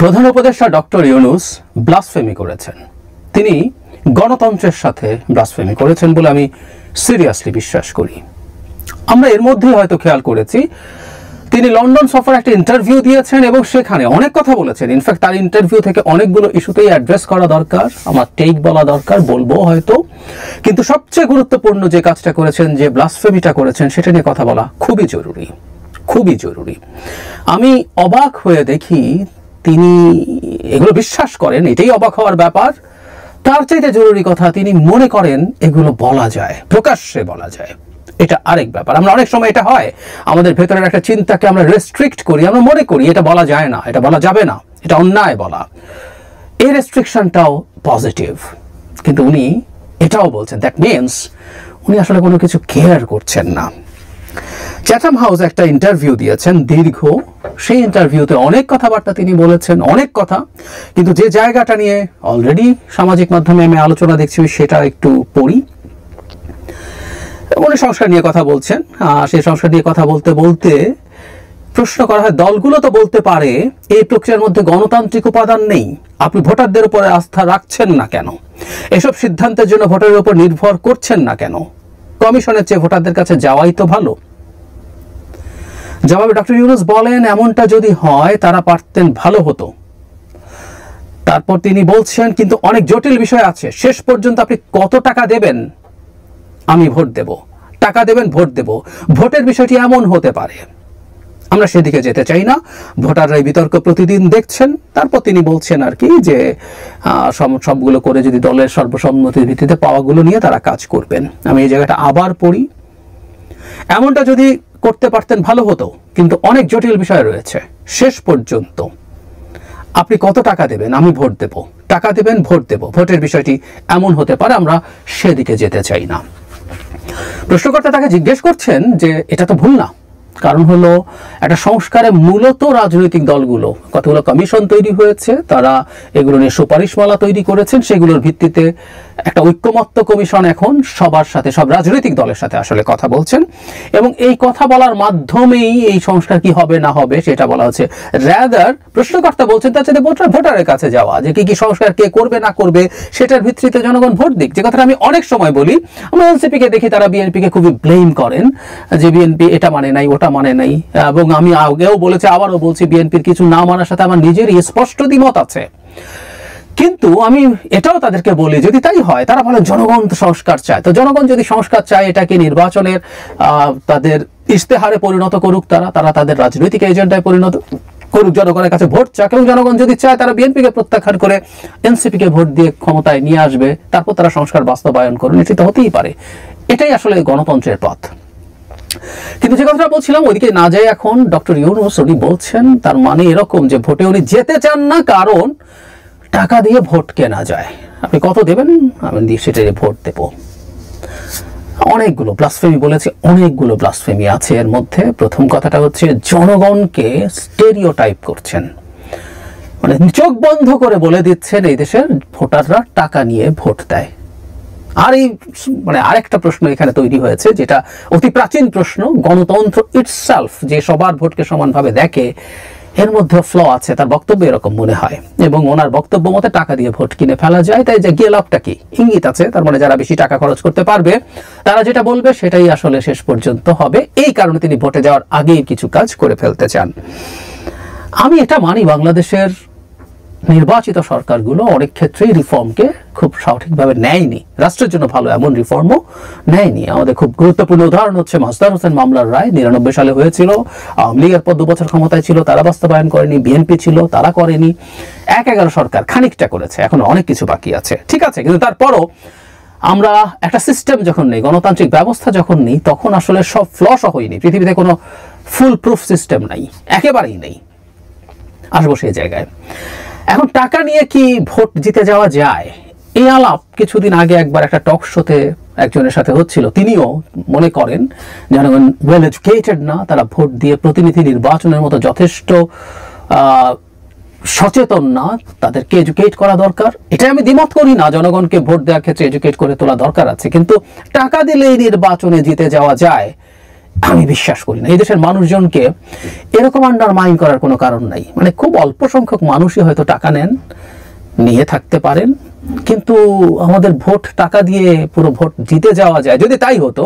প্রধান উপদেষ্টা doctor Yunus blasphemy করেছেন। তিনি গণতন্ত্রের সাথে ব্লাসফেমি করেছেন বলে আমি সিরিয়াসলি বিশ্বাস করি। আমরা এর মধ্যে হয়তো খেয়াল করেছি তিনি লন্ডন সফরে একটা ইন্টারভিউ দিয়েছেন এবং সেখানে অনেক কথা বলেছেন। ইনফ্যাক্ট তার ইন্টারভিউ থেকে অনেকগুলো ইস্যুতেই অ্যাড্রেস করা দরকার, আমার টেক বলা দরকার, বলবো হয়তো। কিন্তু সবচেয়ে গুরুত্বপূর্ণ যে কাজটা করেছেন, যে ব্লাসফেমিটা করেছেন, সেটা নিয়ে কথা বলা খুবই জরুরি, খুবই জরুরি। আমি অবাক হয়ে দেখি তিনি এগুলো বিশ্বাস করেন, এটাই অবাক হওয়ার ব্যাপার। তার চাইতে জরুরি কথা, তিনি মনে করেন এগুলো বলা যায়, প্রকাশ্যে বলা যায়। এটা আরেক ব্যাপার। আমরা অনেক সময় এটা হয়, আমাদের ভেতরের একটা চিন্তাকে আমরা রেস্ট্রিক্ট করি, আমরা মনে করি এটা বলা যায় না, এটা বলা যাবে না, এটা অন্যায় বলা। এই রেস্ট্রিকশনটাও পজিটিভ। কিন্তু উনি এটাও বলছেন, দ্যাট মিনস উনি আসলে কোনো কিছু কেয়ার করছেন না। চ্যাথাম হাউস একটা ইন্টারভিউ দিয়েছেন দীর্ঘ, সেই ইন্টারভিউতে অনেক কথাবার্তা তিনি বলেছেন, অনেক কথা। কিন্তু যে জায়গাটা নিয়ে অলরেডি সামাজিক মাধ্যমে আমি আলোচনা দেখছি, সেটা একটু পড়ি। উনি সংস্কার নিয়ে কথা বলছেন। সেই সংস্কার নিয়ে কথা বলতে বলতে প্রশ্ন করা হয়, দলগুলো তো বলতে পারে এই প্রক্রিয়ার মধ্যে গণতান্ত্রিক উপাদান নেই, আপনি ভোটারদের উপরে আস্থা রাখছেন না কেন? এসব সিদ্ধান্তের জন্য ভোটারের উপর নির্ভর করছেন না কেন? কমিশনের চেয়ে ভোটারদের কাছে যাওয়াই তো ভালো। জবাবে ডক্টর ইউনূস বলেন, এমনটা যদি হয় তারা পারতেন, ভালো হতো। তারপর তিনি বলছেন, কিন্তু অনেক জটিল বিষয় আছে, শেষ পর্যন্ত আপনি কত টাকা দেবেন, আমি ভোট দেব, টাকা দেবেন, ভোট দেব, ভোটের বিষয়টি এমন হতে পারে। আমরা সেদিকে যেতে চাই না, ভোটাররা এই বিতর্ক প্রতিদিন দেখছেন। তারপর তিনি বলছেন আর কি যে সবগুলো করে যদি দলের সর্বসম্মতির ভিত্তিতে পাওয়াগুলো নিয়ে তারা কাজ করবেন। আমি এই জায়গাটা আবার পড়ি, এমনটা যদি করতে পারতেন ভালো হতো, কিন্তু অনেক জটিল বিষয় রয়েছে, শেষ পর্যন্ত আপনি কত টাকা দেবেন, আমি ভোট দেব, টাকা দেবেন, ভোট দেব, ভোটের বিষয়টি এমন হতে পারে, আমরা সেদিকে যেতে চাই না। প্রশ্নকর্তা তাকে জিজ্ঞেস করছেন যে এটা তো ভুল না, কারণ হলো একটা সংস্কারে মূলত রাজনৈতিক দলগুলো, কতগুলো কমিশন তৈরি হয়েছে, তারা এগুলো নিয়ে সুপারিশমালা তৈরি করেছেন, সেগুলোর ভিত্তিতে একটা ঐক্যমত্য কমিশন এখন সবার সাথে, সব রাজনৈতিক দলের সাথে আসলে কথা বলছেন, এবং এই কথা বলার মাধ্যমেই এই সংস্কার কি হবে না হবে সেটা বলা হচ্ছে। রাদার প্রশ্নকর্তা বলছেন তার সাথে ভোটারের কাছে যাওয়া, যে কি কি সংস্কার কে করবে না করবে সেটার ভিত্তিতে জনগণ ভোট দিক। যে কথাটা আমি অনেক সময় বলি, আমরা এনসিপিকে দেখি তারা বিএনপিকে খুবই ব্লেম করেন যে বিএনপি এটা মানে নাই, ওটা মানে নাই, এবং আমি আগেও বলেছি, আবারও বলছি, বিএনপির কিছু না মানার সাথে আমার নিজেরই স্পষ্ট দ্বিমত আছে। কিন্তু আমি এটাও তাদেরকে বলি, যদি তাই হয়, তারা বলেন জনগণ তো সংস্কার চায়, তো জনগণ যদি সংস্কার চায়, এটাকে নির্বাচনের তাদের ইশতেহারে পরিণত করুক, তারা তাদের রাজনৈতিক এজেন্ডায় পরিণত করুক, জনগণের কাছে ভোট চাক, এবং জনগণ যদি চায় তারা বিএনপিকে প্রত্যাখ্যান করে এনসিপিকে ভোট দিয়ে ক্ষমতায় নিয়ে আসবে, তারপর তারা সংস্কার বাস্তবায়ন করুন, এটি তো হতেই পারে। এটাই আসলে গণতন্ত্রের পথ। কিন্তু যে কথাটা বলছিলাম, ওইদিকে না যায় এখন ডক্টর ইউনূস, উনি বলছেন তার মানে এরকম যে ভোটে উনি যেতে চান না, কারণ টাকা দিয়ে ভোট কেনা যায়, আপনি কত দেবেন, আমি দিয়ে সেটা ভোট দেব। অনেকগুলো ব্লাসফেমি বলেছে, অনেকগুলো ব্লাসফেমি আছে এর মধ্যে। প্রথম কথাটা হচ্ছে জনগণকে স্টেরিওটাইপ করছেন, মানে চোখ বন্ধ করে বলে দিচ্ছেন এই দেশের ভোটাররা টাকা নিয়ে ভোট দেয়। আর এই মানে আরেকটা প্রশ্ন এখানে তৈরি হয়েছে, যেটা অতি প্রাচীন প্রশ্ন, গণতন্ত্র ইটসেলফ যে সবার ভোটকে সমানভাবে দেখে, এর মধ্যে ফ্ল আছে, তার বক্তব্য এরকম মনে হয়, এবং ওনার বক্তব্য মতে টাকা দিয়ে ভোট কিনে ফেলা যায়, তাই যে গিয়ে লাভটা কি, ইঙ্গিত আছে, তার মানে যারা বেশি টাকা খরচ করতে পারবে তারা যেটা বলবে সেটাই আসলে শেষ পর্যন্ত হবে। এই কারণে তিনি ভোটে যাওয়ার আগেই কিছু কাজ করে ফেলতে চান। আমি এটা মানি, বাংলাদেশের নির্বাচিত সরকারগুলো অনেক ক্ষেত্রেই রিফর্মকে খুব সঠিকভাবে নেয়নি, রাষ্ট্রের জন্য ভালো এমন রিফর্মও নেয়নি। আমাদের খুব গুরুত্বপূর্ণ উদাহরণ হচ্ছে মাজদার হোসেন মামলার রায়, 99 সালে হয়েছিল, আওয়ামী লীগের পর 2 বছর ক্ষমতায় ছিল, তারা বাস্তবায়ন করেনি, বিএনপি ছিল, তারা করেনি, 1-11 সরকার খানিকটা করেছে, এখন অনেক কিছু বাকি আছে, ঠিক আছে। কিন্তু তারপরও আমরা একটা সিস্টেম যখন নেই, গণতান্ত্রিক ব্যবস্থা যখন নেই, তখন আসলে সব ফ্ল সহই নেই, পৃথিবীতে কোনো ফুল প্রুফ সিস্টেম নাই, একেবারেই নেই। আসবো সেই জায়গায়। এখন টাকা নিয়ে কি ভোট জিতে যাওয়া যায়, এই আলাপ কিছুদিন আগে একবার একটা টক শোতে একজনের সাথে হচ্ছিল। তিনিও মনে করেন জনগণ ওয়েল এডুকেটেড না, তারা ভোট দিয়ে প্রতিনিধি নির্বাচনের মতো যথেষ্ট সচেতন না, তাদেরকে এডুকেট করা দরকার। এটা আমি দ্বিমত করি না, জনগণকে ভোট দেওয়ার ক্ষেত্রে এডুকেট করে তোলা দরকার আছে, কিন্তু টাকা দিলেই নির্বাচনে জিতে যাওয়া যায়, আমি বিশ্বাস করি না। এই দেশের মানুষজনকে এরকম আন্ডারমাইন করার কোনো কারণ নাই। মানে খুব অল্প সংখ্যক মানুষই হয়তো টাকা নেন, নিয়ে থাকতে পারেন, কিন্তু আমাদের ভোট টাকা দিয়ে পুরো ভোট জিতে যাওয়া যায়। যদি তাই হতো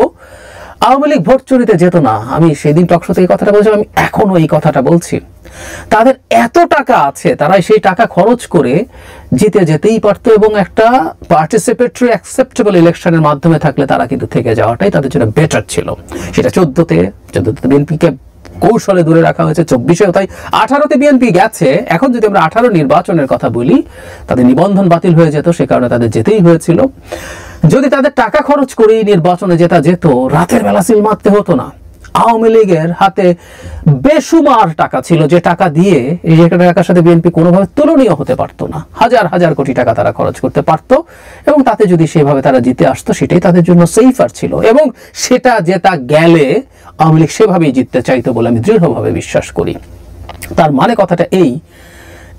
আওয়ামী লীগ ভোট চুরিতে যেত না। আমি সেদিন টকশোতে এই কথাটা বলছিলাম, আমি এখনো এই কথাটা বলছি। তাদের এত টাকা আছে, তারা সেই টাকা খরচ করে জিতে যেতেই পারতো, এবং একটা পার্টিসিপেটরি অ্যাকসেপ্টেবল ইলেকশনের মাধ্যমে থাকলে তারা কিন্তু থেকে যাওয়াটাই তাদের জন্য বেটার ছিল। সেটা 14তে বিএনপিকে কৌশলে দূরে রাখা হয়েছে, 24-এও তাই, 18তে বিএনপি গেছে। এখন যদি আমরা 18 নির্বাচনের কথা বলি, তাদের নিবন্ধন বাতিল হয়ে যেত, সে কারণে তাদের যেতেই হয়েছিল। যদি তাদের টাকা খরচ করেই নির্বাচনে জেতা যেত, রাতের বেলা সিল মারতে হতো না। আওয়ামী লীগের হাতে বেসুমার টাকা ছিল, যে টাকা দিয়ে এই টাকার সাথে বিএনপি কোনোভাবে তুলনীয় হতে পারতো না। হাজার হাজার কোটি টাকা তারা খরচ করতে পারতো, এবং তাতে যদি সেভাবে তারা জিতে আসতো, সেটাই তাদের জন্য সেফার ছিল। এবং সেটা জেতা গেলে আওয়ামী লীগ সেভাবেই জিততে চাইতো বলে আমি দৃঢ়ভাবে বিশ্বাস করি। তার মানে কথাটা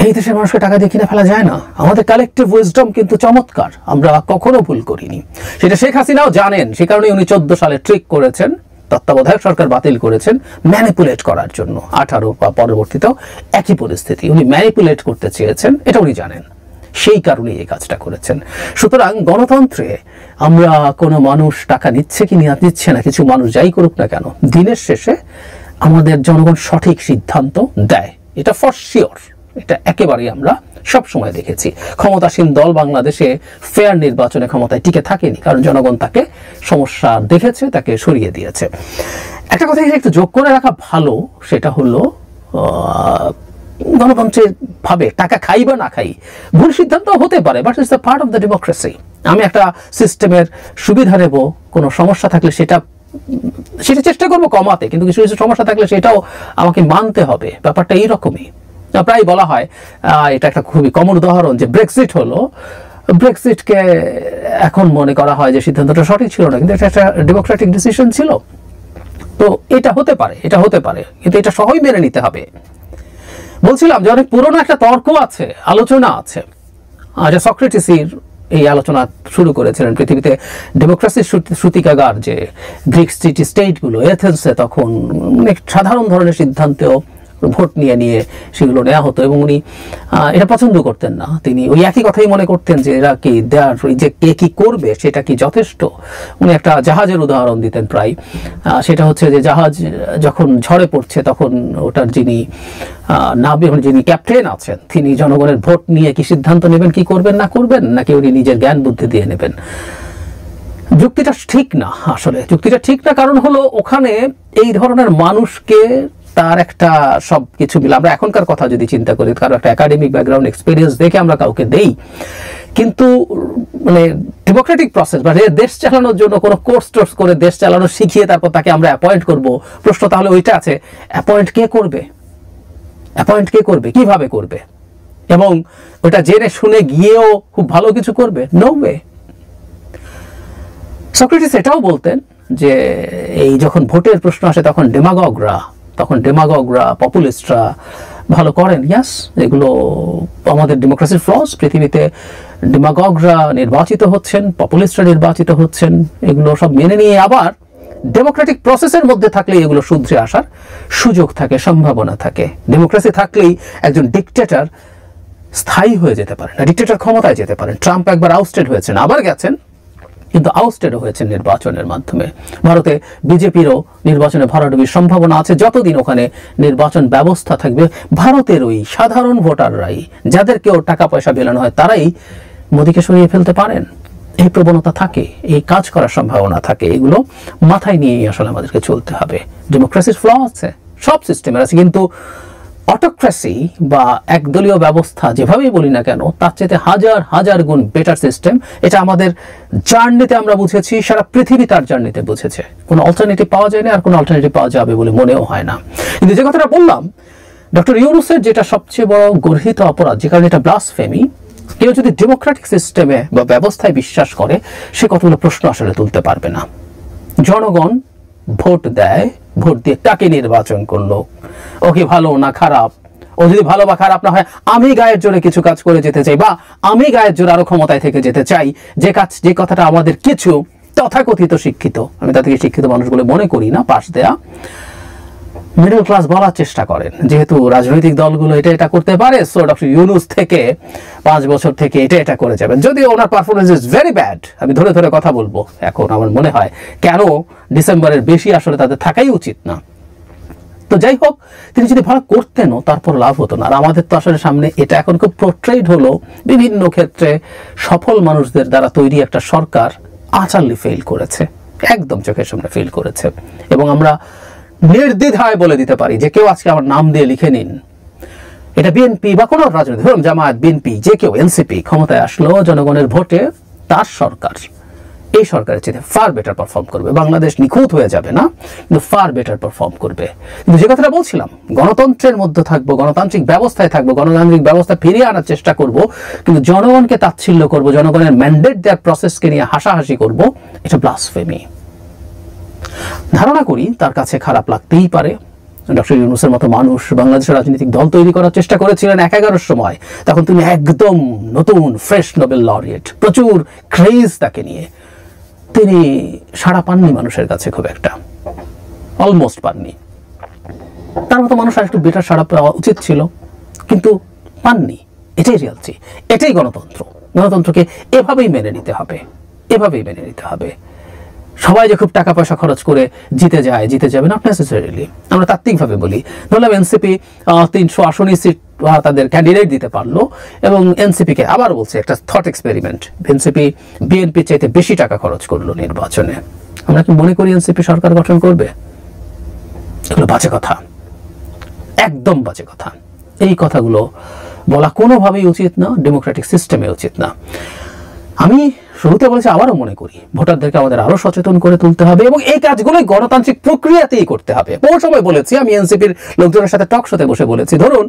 এই দেশের মানুষকে টাকা দিয়ে কিনে ফেলা যায় না। আমাদের কালেকটিভ উইজডম কিন্তু চমৎকার, আমরা কখনো ভুল করিনি। সেটা শেখ হাসিনাও জানেন, সে কারণে উনি 14 সালে ট্রিক করেছেন, তত্ত্বাবধায়ক সরকার বাতিল করেছেন ম্যানিপুলেট করার জন্য। 18 বা পরবর্তীতেও একই পরিস্থিতি, উনি ম্যানিপুলেট করতে চেয়েছেন, এটা উনি জানেন, সেই কারণে এই কাজটা করেছেন। সুতরাং গণতন্ত্রে আমরা কোনো মানুষ টাকা নিচ্ছে কি নিচ্ছে না, কিছু মানুষ যাই করুক না কেন, দিনের শেষে আমাদের জনগণ সঠিক সিদ্ধান্ত দেয়, এটা ফর শিওর। এটা একেবারেই আমরা সব সময় দেখেছি। ক্ষমতাসীন দল বাংলাদেশে ফেয়ার নির্বাচনে ক্ষমতায় টিকে থাকেনি, কারণ জনগণ তাকে সমস্যা দেখেছে, তাকে সরিয়ে দিয়েছে। একটা কথা একটু যোগ করে রাখা ভালো, সেটা হলো গণতন্ত্রের ভাবে টাকা খাই বা না খাই ভুল সিদ্ধান্ত হতে পারে, but it's the part of the democracy. আমি একটা সিস্টেমের সুবিধা নেব, কোনো সমস্যা থাকলে সেটা চেষ্টা করবো কমাতে, কিন্তু কিছু কিছু সমস্যা থাকলে সেটাও আমাকে মানতে হবে। ব্যাপারটা এইরকমই। প্রায় বলা হয়, এটা একটা খুবই কমন উদাহরণ, যে ব্রেক্সিট হলো, ব্রেক্সিটকে এখন মনে করা হয় যে সিদ্ধান্তটা সঠিক ছিল না, কিন্তু এটা একটা ডেমোক্রেটিক ডিসিশন ছিল। তো এটা হতে পারে, কিন্তু এটা সবাই মেনে নিতে হবে। বলছিলাম যে অনেক পুরনো একটা তর্ক আছে, আলোচনা আছে, যে সক্রেটিসের এই আলোচনা শুরু করেছিলেন। পৃথিবীতে ডেমোক্রেসির সূতিকাগার যে গ্রিক সিটি স্টেটগুলো, এথেন্সে তখন অনেক সাধারণ ধরনের সিদ্ধান্তেও ভোট নিয়ে সেগুলো নেওয়া হতো, এবং উনি এটা পছন্দ করতেন না। তিনি ওই একই কথাই মনে করতেন যে এরা কি দেয়ার, যে কে কি করবে সেটা কি যথেষ্ট। উনি একটা জাহাজের উদাহরণ দিতেন প্রায়, সেটা হচ্ছে যে জাহাজ যখন ঝড়ে পড়ছে, তখন ওটার যিনি ক্যাপ্টেন আছেন, তিনি জনগণের ভোট নিয়ে কি সিদ্ধান্ত নেবেন, কি করবেন না করবেন, নাকি উনি নিজের জ্ঞান বুদ্ধি দিয়ে নেবেন। যুক্তিটা ঠিক না, আসলে যুক্তিটা ঠিক না। কারণ হলো ওখানে এই ধরনের মানুষকে তার একটা সবকিছু মিলে, আমরা এখনকার কথা যদি চিন্তা করি, কারো একটা একাডেমিক ব্যাকগ্রাউন্ড এক্সপিরিয়েন্স দেখে আমরা কাউকে দেই, কিন্তু মানে ডেমোক্রেটিক প্রসেস বা দেশ চালানোর জন্য কোনো কোর্স টোর্স করে দেশ চালানো শিখিয়ে তারপর তাকে আমরা অ্যাপয়েন্ট করব, প্রশ্ন তাহলে ওইটা আছে, অ্যাপয়েন্ট কে করবে, কিভাবে করবে, এবং ওটা জেনে শুনে গিয়েও খুব ভালো কিছু করবে? No way. সক্রেটিস এটাও বলতেন যে এই যখন ভোটের প্রশ্ন আসে, তখন ডেমাগগরা পপুলিস্টরা ভালো করেন। ইয়াস, এগুলো আমাদের ডেমোক্রেসির ফ্লস। পৃথিবীতে ডেমাগগরা নির্বাচিত হচ্ছেন, পপুলিস্টরা নির্বাচিত হচ্ছেন, এগুলো সব মেনে নিয়ে আবার ডেমোক্রেটিক প্রসেসের মধ্যে থাকলেই এগুলো শুধরে আসার সুযোগ থাকে, সম্ভাবনা থাকে। ডেমোক্রেসি থাকলেই একজন ডিকটেটর স্থায়ী হয়ে যেতে পারে না, ডিকটেটর ক্ষমতায় যেতে পারেন। ট্রাম্প একবার আউস্টেড হয়েছেন, আবার গেছেন, কিন্তু আউস্টেডও হয়েছেন নির্বাচনের মাধ্যমে। ভারতে বিজেপিরও নির্বাচনে ভরাডুবির সম্ভাবনা আছে। যতদিন ওখানে নির্বাচন ব্যবস্থা থাকবে, ভারতের ওই সাধারণ ভোটাররাই, যাদেরকেও টাকা পয়সা বেলানো হয়, তারাই মোদীকে সরিয়ে ফেলতে পারেন। এই প্রবণতা থাকে, এই কাজ করার সম্ভাবনা থাকে। এগুলো মাথায় নিয়েই আসলে আমাদেরকে চলতে হবে। ডেমোক্রেসির ফ্ল আছে, সব সিস্টেমের আছে, কিন্তু অটোক্রেসি বা একদলীয় ব্যবস্থা যেভাবেই বলি না কেন, তার চেয়ে হাজার হাজার গুণ বেটার সিস্টেম। এটা আমাদের জার্নিতে আমরা বুঝেছি, সারা পৃথিবী তার জার্নিতে বুঝেছে। কোনো অল্টারনেটিভ পাওয়া যায় না, আর কোনো অল্টারনেটিভ পাওয়া যাবে বলে মনেও হয় না। কিন্তু যে কথাটা বললাম, ডক্টর ইউনূসের যেটা সবচেয়ে বড় গর্হিত অপরাধ, যে কারণে এটা ব্লাসফেমি, কেউ যদি ডেমোক্রেটিক সিস্টেমে বা ব্যবস্থায় বিশ্বাস করে, সে কতগুলো প্রশ্ন আসলে তুলতে পারবে না। জনগণ ভোট দেয়, ভোট দিয়ে কাকে নির্বাচন করলো, ও কি ভালো না খারাপ, ও যদি ভালো বা খারাপ না হয়, আমি গায়ের জোরে কিছু কাজ করে যেতে চাই, বা আমি গায়ের জোরে আরো ক্ষমতায় থেকে যেতে চাই, যে কথাটা আমাদের কিছু তথাকথিত শিক্ষিত, আমি তাদেরকে শিক্ষিত মানুষগুলো মনে করি না, পাশ দেয়া মিডল ক্লাস বলার চেষ্টা করেন, যেহেতু রাজনৈতিক দলগুলো এটা করতে পারে, সো ডক্টর ইউনূস থেকে 5 বছর থেকে এটা করে যাবেন। যদিও ওনার পারফরমেন্স ইজ ভেরি ব্যাড, আমি ধরে ধরে কথা বলবো। এখন আমার মনে হয় কেন ডিসেম্বরের বেশি আসলে তাদের থাকাই উচিত না। তো যাই হোক, তিনি যদি ভালো করতেনও তারপর লাভ হতো না। আর আমাদের তো আসলে সামনে এটা এখন খুব পোর্ট্রেট হলো, বিভিন্ন ক্ষেত্রে সফল মানুষদের দ্বারা তৈরি একটা সরকার আচারলি ফেল করেছে, একদম চোখের সামনে ফেল করেছে। এবং আমরা নির্দ্বিধায় বলে দিতে পারি যে কেউ আজকে আমার নাম দিয়ে লিখে নিন, এটা বিএনপি বা কোনো রাজনৈতিক, ধরুন জামায়াত, বিএনপি, যে কেউ, এনসিপি ক্ষমতায় আসলো জনগণের ভোটে, তার সরকার এই সরকারের চেয়ে ফার বেটার পারফর্ম করবে। বাংলাদেশ নিখুঁত হয়ে যাবে না, কিন্তু ফার বেটার পারফর্ম করবে। কিন্তু যে কথাটা বলছিলাম, গণতন্ত্রের মধ্যে থাকবো, গণতান্ত্রিক ব্যবস্থায় থাকবো, গণতান্ত্রিক ব্যবস্থা ফিরিয়ে আনার চেষ্টা করব, কিন্তু জনগণকে তাচ্ছিল্য করব, জনগণের ম্যান্ডেট দেওয়ার প্রসেসকে নিয়ে হাসাহাসি করব, এটা ব্লাসফেমি। ধারণা করি তার কাছে খারাপ লাগতেই পারে। ডক্টর ইউনূসের মতো মানুষ বাংলাদেশের রাজনৈতিক দল তৈরি করার চেষ্টা করেছিলেন 11-র সময়, তখন তিনি একদম নতুন ফ্রেশ নোবেল লরিয়েট, প্রচুর ক্রেজ তাকে নিয়ে। তিনি সাড়া পাননি মানুষের কাছে, খুব একটা, অলমোস্ট পাননি। তার মতো মানুষ আর একটু বেটার সাড়া পাওয়া উচিত ছিল, কিন্তু পাননি। এটাই রিয়ালিটি, এটাই গণতন্ত্র। গণতন্ত্রকে এভাবেই মেনে নিতে হবে, এভাবেই মেনে নিতে হবে। সবাই যে খুব টাকা পয়সা খরচ করে জিতে যাবে, নট নেসেসারিলি। আমরা তাত্ত্বিকভাবে বলি, ধরলাম এনসিপি 300 আসনই সিট তাদের ক্যান্ডিডেট দিতে পারলো, এবং এনসিপিকে, আবার বলছে একটা থট এক্সপেরিমেন্ট, এনসিপি বিএনপি চাইতে বেশি টাকা খরচ করলো নির্বাচনে। আমরা কি মনে করি এনসিপি সরকার গঠন করবে? এগুলো বাজে কথা, একদম বাজে কথা। এই কথাগুলো বলা কোনোভাবেই উচিত না, ডেমোক্রেটিক সিস্টেমে উচিত না। আমি শুরুতে বলেছি, আবারও মনে করি ভোটারদেরকে আমাদের আরো সচেতন করে তুলতে হবে, এবং এই কাজগুলোই গণতান্ত্রিক প্রক্রিয়াতেই করতে হবে। বহু সময় বলেছি, আমি এনসিপির লোকজনের সাথে টক শোতে বসে বলেছি, ধরুন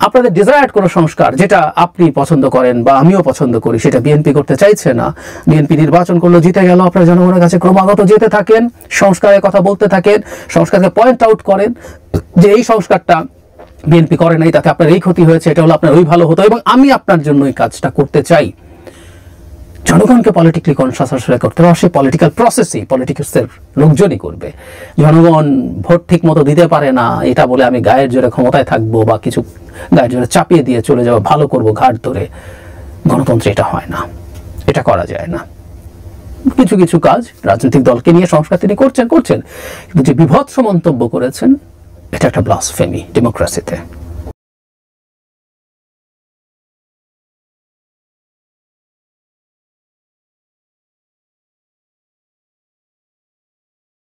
আপনাদের ডিজায়ার্ড কোনো সংস্কার যেটা আপনি পছন্দ করেন বা আমিও পছন্দ করি, সেটা বিএনপি করতে চাইছে না। বিএনপি নির্বাচন করলো, জিতে গেল, আপনারা জনগণের কাছে ক্রমাগত যেতে থাকেন, সংস্কারের কথা বলতে থাকেন, সংস্কারকে পয়েন্ট আউট করেন যে এই সংস্কারটা বিএনপি করে নাই, তাতে আপনার এই ক্ষতি হয়েছে, এটা হলো আপনার ওই ভালো হতো, এবং আমি আপনার জন্য এই কাজটা করতে চাই। জনগণকে পলিটিক্যালি কনসাস আসলে করতে হবে, সেই পলিটিক্যাল প্রসেসই পলিটিক্সের লোকজনই করবে। জনগণ ভোট ঠিক মতো দিতে পারে না এটা বলে আমি গায়ের জোরে ক্ষমতায় থাকবো বা কিছু গায়ের জোরে চাপিয়ে দিয়ে চলে যাবো, ভালো করবো ঘাট ধরে, গণতন্ত্রে এটা হয় না, এটা করা যায় না। কিছু কিছু কাজ রাজনৈতিক দলকে নিয়ে সংস্কার তিনি করছেন, কিন্তু যে বিভৎস মন্তব্য করেছেন, এটা একটা ব্লাসফেমি ডেমোক্রেসিতে।